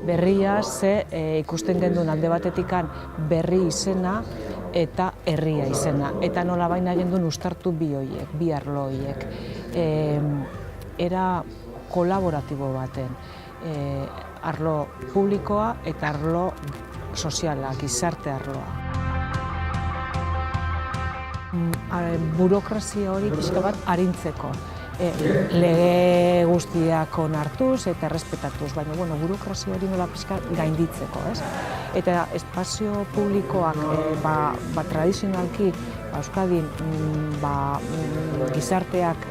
Berria ze ikusten genduen alde batetikan berri izena eta herria izena. Eta nola baina genduen uztartu bi arlo horiek. Era kolaboratibo baten, arlo publikoa eta arlo soziala, gizarte arloa. Burokrazia hori pixka bat arintzeko. Lege guztiak onartuz eta errespetatuz, baina burokrazia hori nola pixka gainditzeko. Eta espazio publikoak tradizionalki Euskadin gizarteak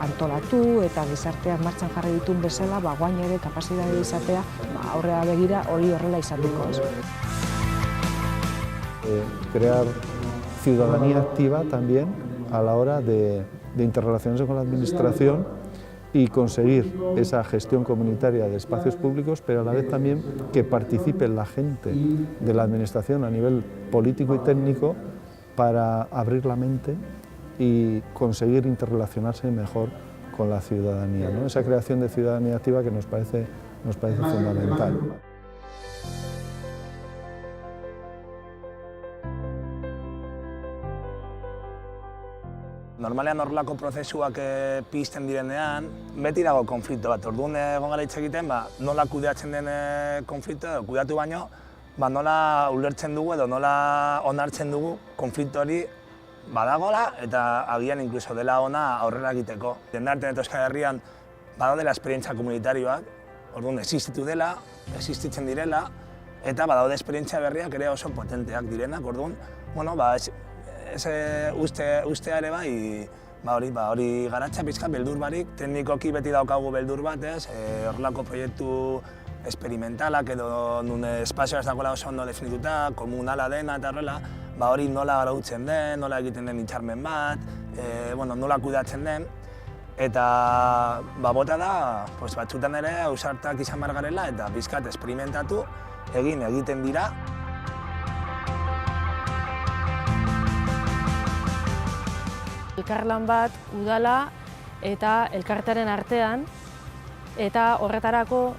antolatu eta gizarteak martxan jarri dituen bezala, guain ere kapazitatea izatea aurrera begira hori horrela izateko. Crear ciudadanía activa también a la hora de interrelacionarse con la administración y conseguir esa gestión comunitaria de espacios públicos, pero a la vez también que participe la gente de la administración a nivel político y técnico para abrir la mente y conseguir interrelacionarse mejor con la ciudadanía, ¿no? Esa creación de ciudadanía activa que nos parece fundamental. Normalean horrelako prozesuak pizten direnean, beti dago konflikto bat. Orduan egon gara hitz egiten, nola kudeatzen den konflikto edo kudeatu baino, nola ulertzen dugu edo nola onartzen dugu konflikto hori badagola eta agian inkluso dela ona aurrera egiteko. Jendartean eta Euskal Herrian badaudela esperientzia komunitarioak, orduan existitzen direla, eta badaude esperientzia berriak ere oso potenteak direnak, orduan, ustea ere hori garatza pixka beldur barik, teknikoki beti daukagu beldur bat, horrelako proiektu esperimentalak edo nun espazioa ez dagoela oso ondo definituta, komunala dena eta horrela, hori nola arautzen den, nola egiten den hitzarmen bat, nola kudeatzen den, eta bota da, batzutan ere ausartak izan behar garela eta pixkat esperimentatu egiten dira. Elkarlan bat udala eta elkartearen artean, eta horretarako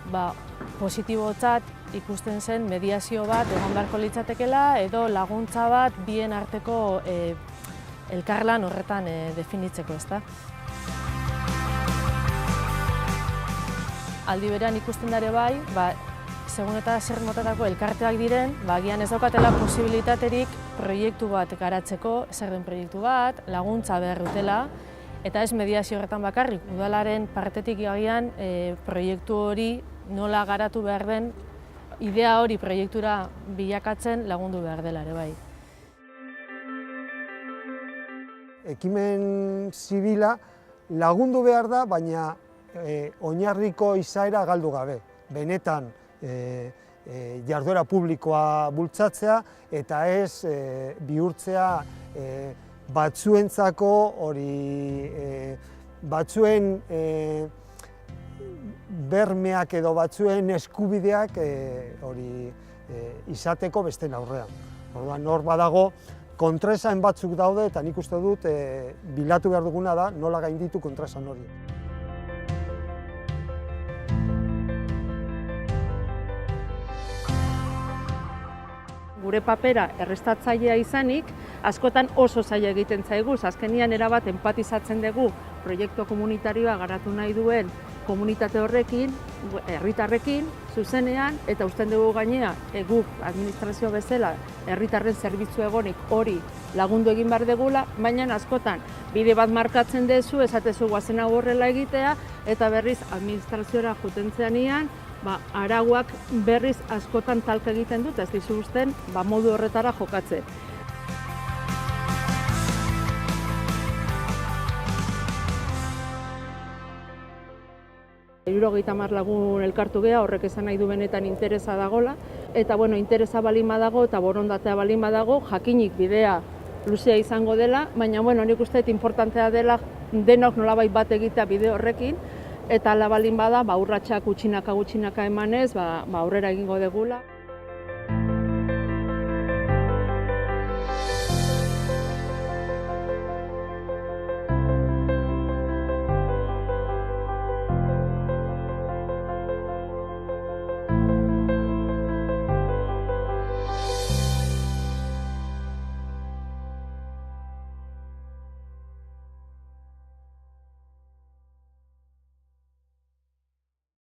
positibotzat ikusten zen mediazio bat egon beharko litzatekeela edo laguntza bat bien arteko elkarlan horretan definitzeko, ezta. Aldi berean ikusten dare bai, segun eta zer motatako elkarteak diren, agian ez daukatela posibilitaterik proiektu bat garatzeko, zer den proiektu bat, laguntza behar dutela, eta ez mediazio horretan bakarrik, udalaren partetik agian proiektu hori nola garatu behar den, idea hori proiektura bilakatzen lagundu behar dela ere bai. Ekimen zibila lagundu behar da, baina oinarriko izaera galdu gabe. Benetan jarduera publikoa bultzatzea eta ez bihurtzea batzuentzako batzuen bermeak edo batzuen eskubideak izateko besteen aurrean. Orduan hor badago kontraesan batzuk daude eta nik uste dut bilatu behar duguna da nola gainditu kontraesan hori. Gure papera errestatzailea izanik, askotan oso zaila egiten zaigu, azkenian erabat empatizatzen dugu proiektu komunitarioa garatu nahi duen komunitate horrekin, herritarrekin, zuzenean, eta usten dugu gainea, guk administrazio bezala, herritarren zerbitzu egonik hori lagundu egin behar degula, baina askotan bide bat markatzen dezu, esatezu guazen hau horrela egitea, eta berriz administraziora jutentzean arauak berriz askotan talka egiten dut, ez dizu usten modu horretara jokatzen. 70 lagun elkartu geha, horrek esan nahi du benetan interesa dagola. Eta interesa balin badago eta borondatea balin badago, jakinik bidea luzea izango dela, baina nik uste dut importantea dela denok nolabait bat egitea bide horrekin, eta ala balin bada, urratsak gutxinaka emanez, aurrera egingo degula.